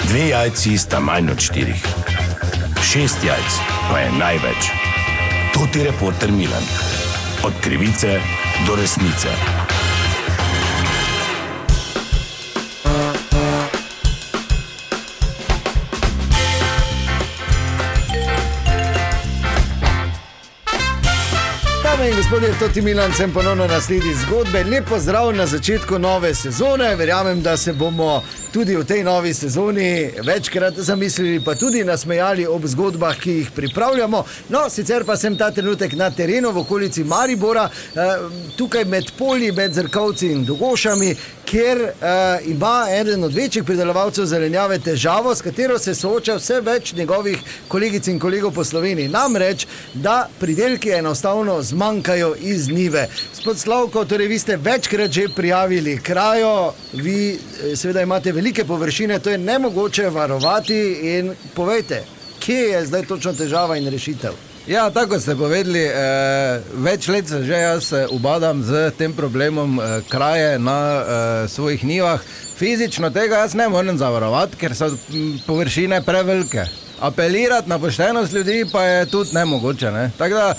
2 jajci sta manj od 4. 6 jajc pa je največ. To ti reporter Milan. Od krivice do resnice. Dame in gospodje, to ti Milan, sem ponovno na sledi zgodbe. Lep pozdrav na začetku nove sezone. Verjamem, da se bomo tudi v tej novi sezoni večkrat zamislili, pa tudi nasmejali ob zgodbah, ki jih pripravljamo. No, sicer pa sem ta trenutek na terenu v okolici Maribora, tukaj med polji, med Zrkovci in Dogošami, kjer ima eden od večjih pridelovalcev zelenjave težavo, s katero se sooča vse več njegovih kolegic in kolegov po Sloveniji. Namreč, da pridelki enostavno zmanjkajo iz njive. Gospod Slavko, torej vi ste večkrat že prijavili krajo, vi seveda imate velike površine, to je nemogoče varovati in povejte, kje je zdaj točno težava in rešitev? Ja, tako ste povedali, več let se že jaz ubadam z tem problemom kraje na svojih njivah. Fizično tega jaz ne morem zavarovati, ker so površine prevelike. Apelirati na poštenost ljudi pa je tudi nemogoče, ne? Tako da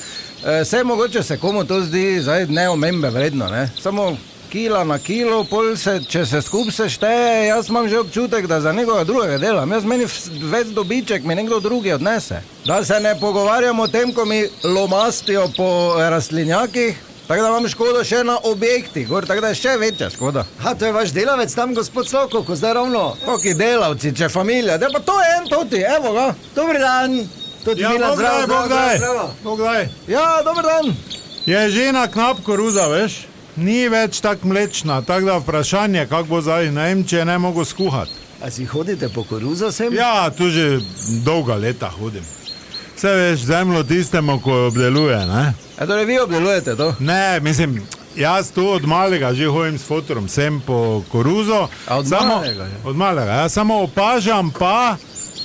vse mogoče se komu to zdi zdaj neomembe vredno, ne? Samo kila na kilo, pol se, če se skup se šteje, jaz imam že občutek, da za nekoga drugega delam. Jaz meni več dobiček mi nekdo drugi odnese. Da se ne pogovarjamo o tem, ko mi lomastijo po rastlinjakih, tako da imam škodo še na objektih, tako da je še večja škoda. To je vaš delavec tam, gospod Slavko, ko zdaj ravno? Koki delavci, če familija, da pa to je en toti, evo ga. Dobri dan. Ja, Bogdaj. Ja, dober dan. Je žena knap koruza, veš? Ni več tak mlečna, tako da vprašanje, kako bo zdaj, ne vem, če je ne mogo skuhati. A si hodite po koruzo sem? Ja, tu že dolga leta hodim. Vse veš, zemljo tistemu, ko jo obdeluje, ne? Torej vi obdelujete to? Ne, mislim, jaz tu od malega že hodim s fotorom sem po koruzo. A od malega? Od malega, ja, samo opažam pa,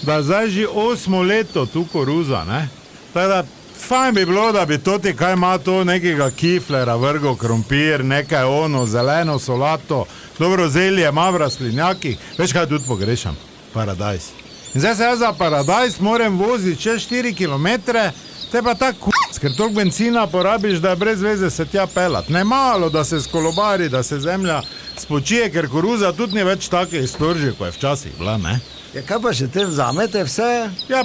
da zdaj že 8 leto tu koruza, ne? Tako da fajn bi bilo, da bi toti kaj ima to nekega kiflera, vrgo krompir, nekaj ono, zeleno solato, dobro zelje ima v rastlinjakih. Veš kaj tudi pogrešam? Paradajz. In zdaj se jaz za paradajz moram voziti še 4 kilometre, te pa tako ker toliko benzina porabiš, da je brez veze se tja pelat. Ne malo, da se skolobari, da se zemlja spočije, ker koruza tudi ni več take iztorži, ko je včasih bila, ne? Ja, kaj pa še te vzamete vse? Ja,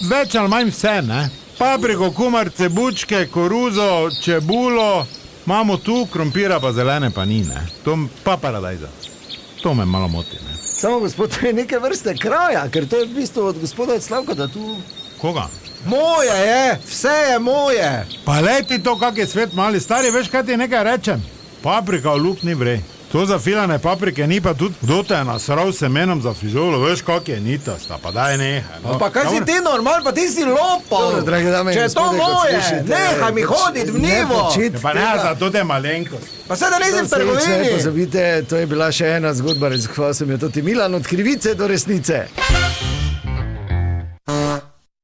več ali manj vse, ne? Papriko, kumar, cebučke, koruzo, čebulo, imamo tu, krompira pa zelene pa ni, ne? To pa paradajza. To me malo moti, ne? Samo gospod, to je neke vrste kraja, ker to je v bistvu od gospoda Slavka, da tu... Koga? Moje je, vse je moje. Pa leti to, kak je svet mali, stari, veš, kaj ti nekaj rečem? Paprika v luk ni vrej. To za filane paprike ni pa tudi, kdo te je nasral semenom za fižolo, veš, kak je nitasta, pa daj nehaj. No. Pa kaj si ti normal, pa ti si lopal. Če je to moje, nehaj mi hoditi v nivo. Pa ne, za to te malenkost. Pa se da nisem v trgovini. Ne pozabite, to je bila še ena zgodba, raziskoval sem jo tudi Milan, od krivice do resnice.